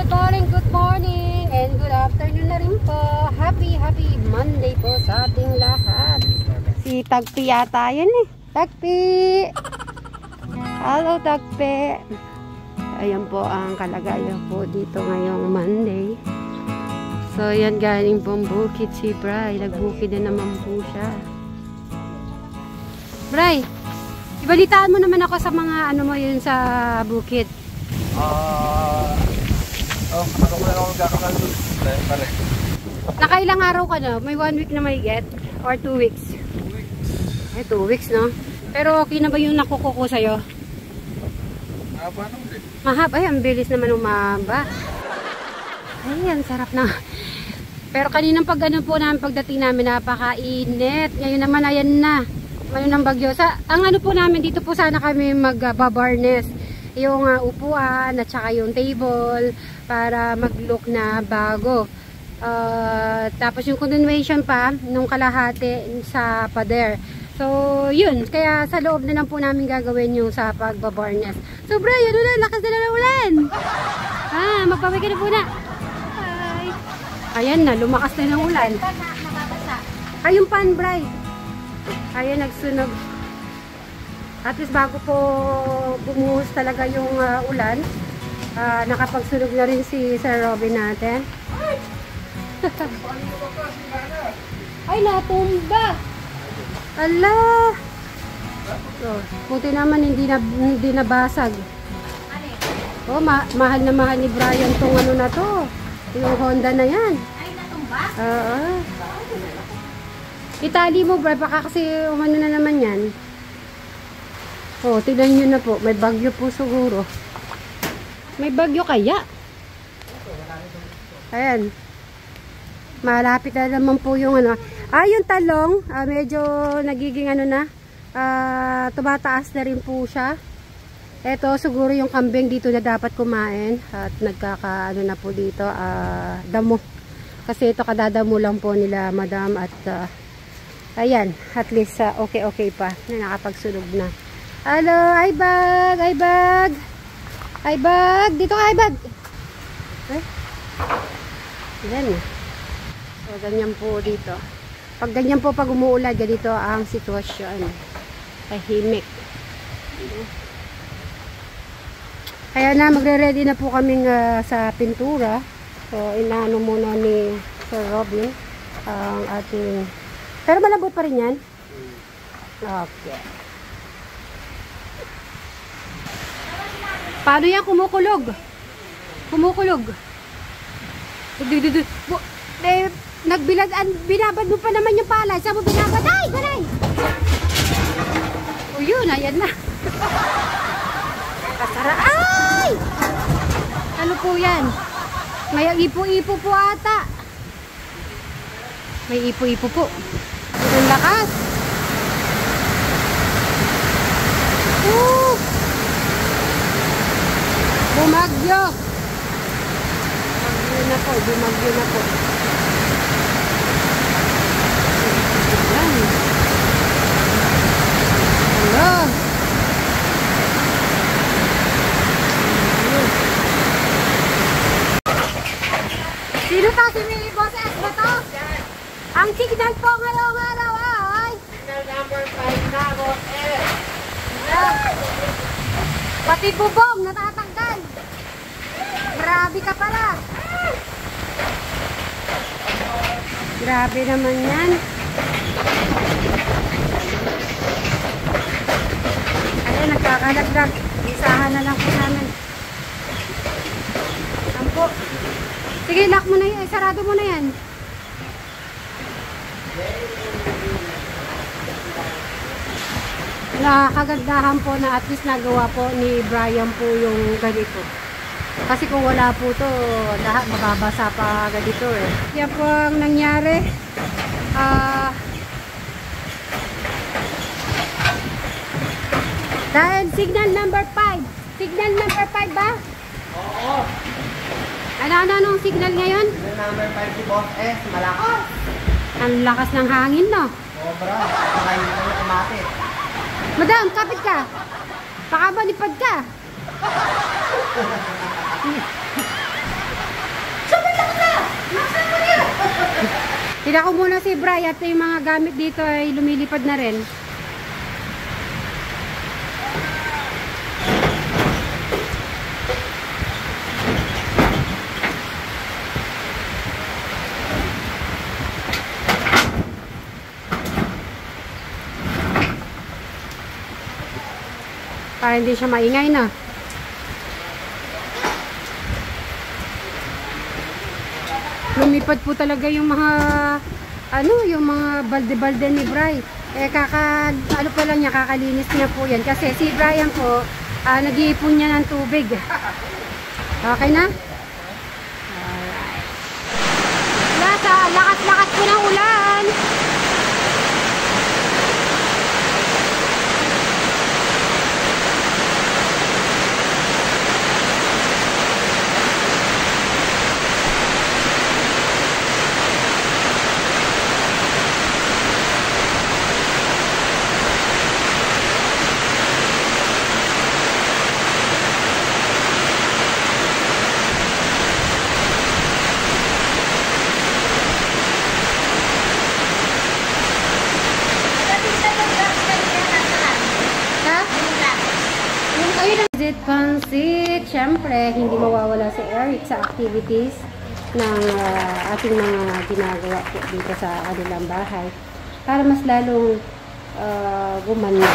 good morning, and good afternoon na rin po. Happy Monday po sa ating lahat. Si Tagpi yata yan eh. Tagpi! Hello Tagpi! Ayan po ang kalagayan po dito ngayong Monday. So yan, galing pong bukid si Bray. Nagbukid na naman po siya. Bray, ibalitaan mo naman ako sa mga ano mo yun sa bukid. Nakailang araw ka na? May 1 week na may get? Or 2 weeks? 2 weeks. Ay, 2 weeks, no? Pero okay na ba yung nakukuko sa'yo? Mahaba na ulit. Mahaba? Ay, ang bilis naman umaba. Ay, ang sarap na. Pero kaninang pag ano po namin, pagdating namin, napakainit. Ngayon naman, ayan na. Ngayon ng bagyo. Ang ano po namin, dito po sana kami magbabarnes. Yung upuan at saka yung table para mag-look na bago. Tapos yung continuation pa nung kalahati sa pader. So yun, kaya sa loob na lang po namin gagawin yung sa pagbabarnes. So bro, yun na, lakas na ng ulan. Magpapay ka na po na. Bye. Ayan na, lumakas na ng ulan. Ay, yung pan, Bray. Ayan, nagsunog. At least bago po bumuhos talaga yung ulan, nakapagsunog na rin si Sir Robin natin. Ay, natumba! Ala! So, buti naman hindi nabasag. Oh, mahal na mahal ni Brian tong ano na to. Yung Honda na yan. Ay, natumba? Oo. Itali mo, bro. Baka kasi umano na naman yan. Oh, tignan nyo na po. May bagyo po siguro. May bagyo kaya? Ayan. Malapit na naman po yung ano. Yung talong. Medyo nagiging ano na. Tumataas na rin po siya. Ito siguro yung kambing dito na dapat kumain. At nagkakaano na po dito. Damo. Kasi ito kadadamo lang po nila madam. At ayan. At least okay pa. Na nakapagsunog na. Hello, Aibag! Aibag! Aibag! Dito ka, Aibag! Eh? Yan eh. So, ganyan po dito. Pag ganyan po, pag umuulan, ganito ang sitwasyon. Tahimik. Kaya na, magre-ready na po kaming sa pintura. So, inaano muna ni Sir Robin ang ating... Pero malambot pa rin yan? Okay. Paano yan? Kumukulog. Kumukulog. Binabad mo pa naman yung palay. Saan mo binabad? Ay! Galay! O yun, ayan na. Kasara. Ay! Ano po yan? May ipo-ipo po ata. May ipo-ipo po. Ang lakas. Bumagyo. Bumagyo na po. Ayan. Hello. Sino to? Si Mini Boss S ba to? Ang signal po ngayong araw ay signal number 5 na, Boss S. Pati bubong natatanggal. Grabe ka pala. Grabe naman yan. Ayan, nagkakalagdag. Isahan na lang po namin. Ampo. Sige, lock mo na yan. Sarado mo na yan. Nakagandahan po na at least nagawa po ni Brian po yung ganito. Kasi kung wala po to, lahat mababasa pa ganito eh. Yan po ang nangyari. Dahil signal number 5. Signal number 5 ba? Oo. Anong signal ngayon? Signal number 5 si Boss S. Malakas. Ang lakas ng hangin, no? Sobra. Kakain ko yung kumate. Madam, kapit ka. Baka malipad ka. Tira ko muna si Bri at yung mga gamit dito ay lumilipad na rin. Para hindi siya maingay na. Lumipad po talaga yung mga yung mga balde-balde ni Bri. Ano pa lang niya, kakalinis niya po yan. Kasi si Brian po, nag-iipon niya ng tubig. Okay na? Alright. Lakas-lakas po ng ulan. Pansit, syempre hindi mawawala si Eric sa activities ng ating mga ginagawa po dito sa kanilang bahay para mas lalong gumanda.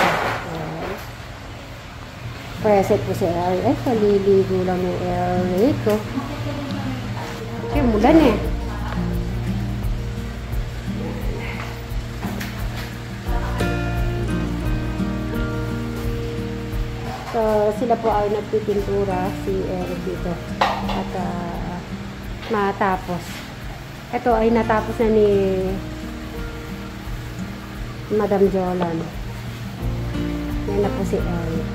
Present po si Eric. Ay, kaliligo lang ni Eric. Okay, mulan eh. So, sila po ay nagpipintura, si Eric dito. At matapos. Ito ay natapos na ni Madam Jolan. Yan na po si Eric.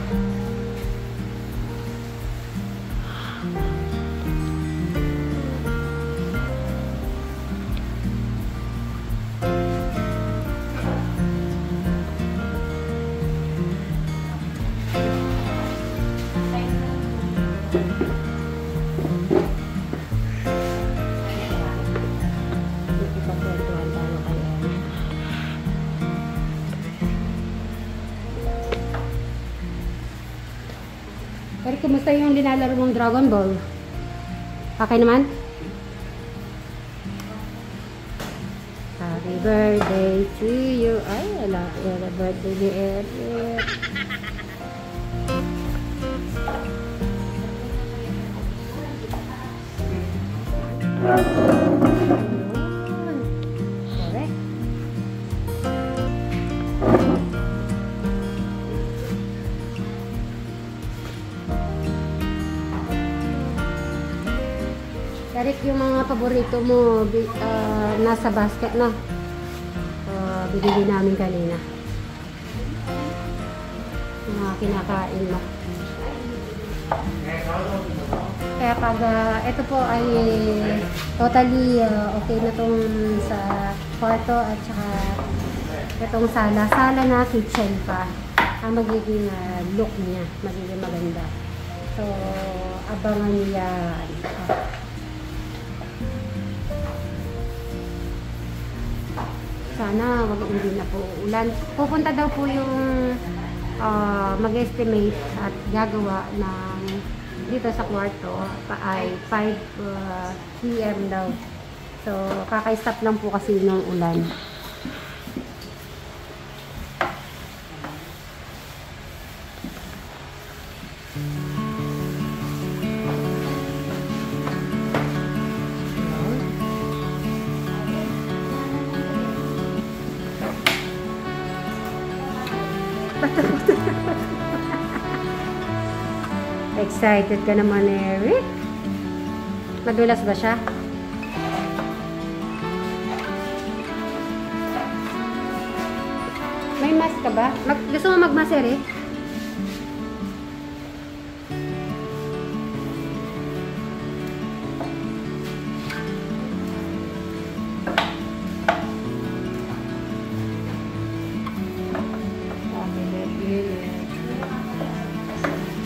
Pero kumusta yung linalaro mong Dragon Ball? Okay naman? Happy birthday to you. Ay, happy birthday ni Eric. Eric, yung mga paborito mo nasa basket na. Bibili namin kanina. Yung mga kinakain mo. Kaya pag ito po ay totally okay na tong sa kwarto at saka itong sala. Sala na kitchen pa. Ang magiging look niya. Magiging maganda. So, abangan niya. Sana wag hindi na po ulan. Pupunta daw po yung mag-estimate at gagawa ng dito sa kwarto ay 5 PM daw. So kaka-stop lang po kasi ng ulan. Excited ka naman, Eric? Madulas ba siya? May mask ka ba? Gusto mo mag-mask, Eric?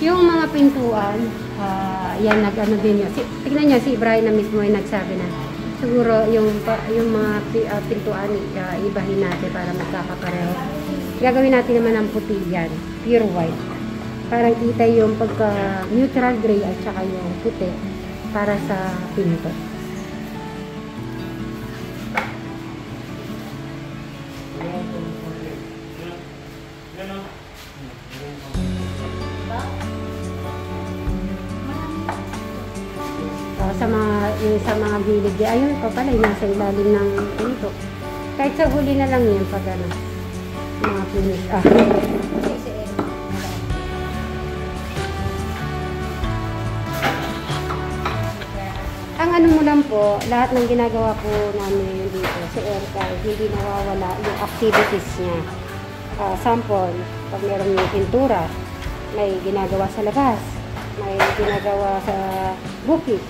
Yung mga pintuan, yan nag-ano din yun. Tignan nyo, si Brian na mismo ay nagsabi na siguro yung mga pintuan ibahin natin para magkakapareho. Gagawin natin naman ang puti yan, pure white. Parang kita yung pagka neutral gray at saka yung puti para sa pinto. Sa mga gilid, ayun pa pala, yung nasa ilalim ng pinto. Kahit sa huli na lang yan pag ano, mga finish. Ang ano mo lang po, lahat ng ginagawa po namin dito sa Erica, hindi nawawala yung activities niya. Sample, pag meron yung pintura, may ginagawa sa labas, may ginagawa sa bukid,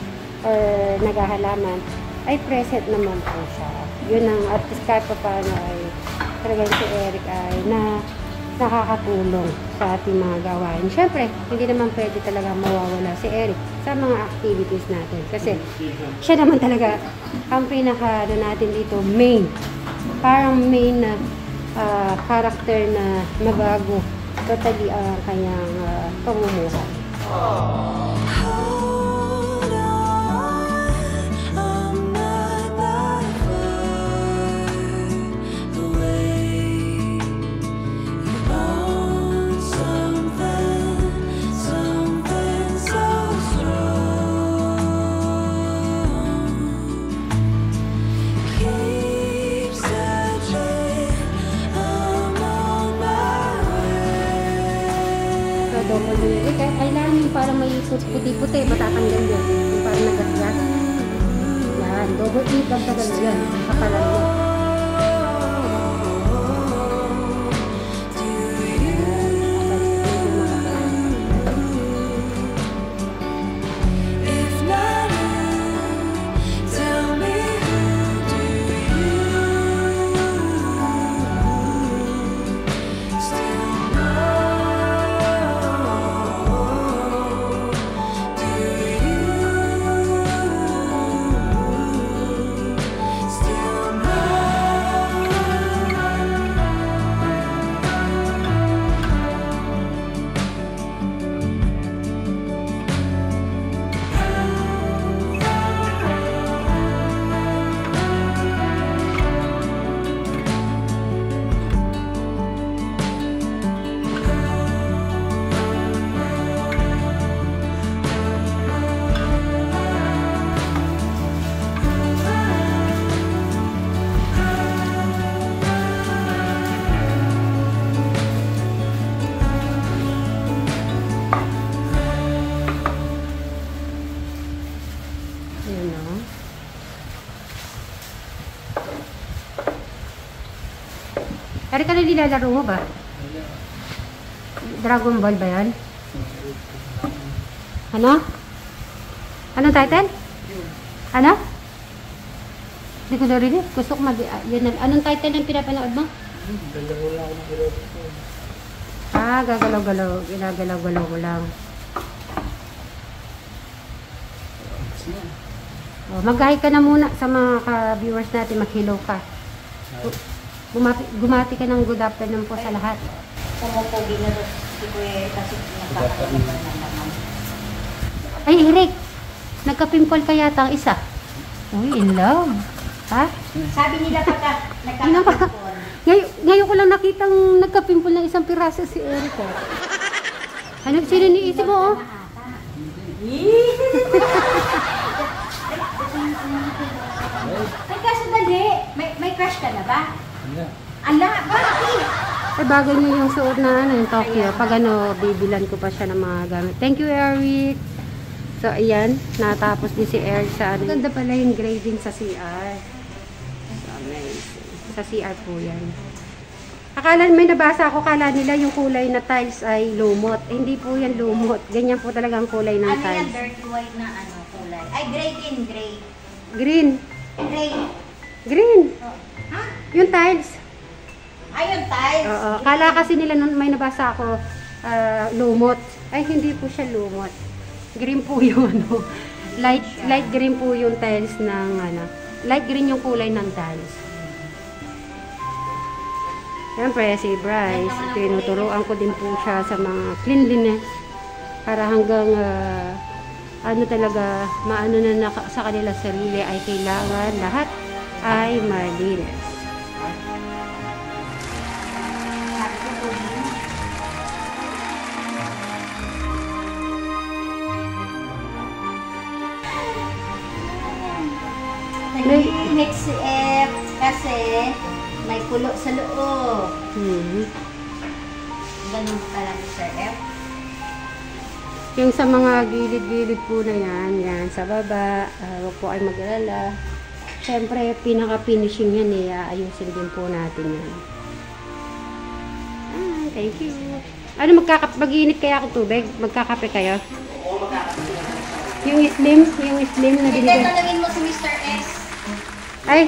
or naghahalaman, ay present naman po siya. Yun ang at kahit pa paano ay talagang si Eric ay nakakatulong sa ating mga gawain. Siyempre, hindi naman pwede talaga mawawala si Eric sa mga activities natin. Kasi siya naman talaga ang pinaka natin dito, main. Parang main na character na mabago totally ang kanyang pamumuhay. Kailangan yung parang may puti-puti, matatanggal yun. Yung parang nagasgas. Yan, double eat ang tagal yun. Kapalan mo. Eric, ano nilalaro mo ba? Dragon Ball ba yan? Ano? Anong title? Ano? Hindi ko narinig. Gusto ko anong title ng pinapanood mo? Gagalaw ako ng galaw. Gagalaw-galaw. Ginagalaw-galaw mo lang. Mag-hi ka na muna sa mga ka-viewers natin. Mag-hello ka. Gumati ka ng good afternoon po sa lahat. Pumupogi na doon si Kuya kasi nagkakalaban na naman. Ay, Eric! Nagka-pimple ka yata ang isa. Uy, in love. Ha? Sabi nila pagka nagkaka-pimple. Ngayon ko lang nakitang nagka-pimple ng isang piraso si Eric. Ano, sino niisip mo? Ay, kaso dali. May crush ka na ba? Ala, bakit? Ay, bagay niyo yung suot na yung Tokyo. Pag bibilan ko pa siya ng mga gamit. Thank you, Eric. So, ayan. Natapos din si Eric sa ano. Ganda pala yung grading sa CR. So, amazing. Sa CR po yan. May nabasa ako, kala nila yung kulay na tiles ay lumot. Hindi po yan lumot. Ganyan po talaga ang kulay ng tiles. Ano yan, dirty white na kulay? Ay, gray din, gray. Green. Gray. Green. Oh. Ha? Yung tiles. Ay, yung tiles. Oo. Kala kasi nila nun may nabasa ako lumot. Ay, hindi po siya lumot. Green po yung light green po yung tiles ng light green yung kulay ng tiles. Siyempre, si Bryce, tinuturuan ko din po siya sa mga cleanliness para hanggang ano talaga, maano na sa kanila sarili ay kailangan lahat ay malinis. Nag-mix si F kasi may kulo sa loob. Ganun pala ni Sir F. Yung sa mga gilid-gilid po na yan sa baba, huwag po kayo mag-alala. Siyempre, pinaka-finishing yan ayusin din po natin yan. Thank you. Ano, mag-iinit kaya ako tubig? Magkakape kayo? Oo, magkakaroon. Yung slim na Hindi, binigay. talagin mo si Mr. S. Ay,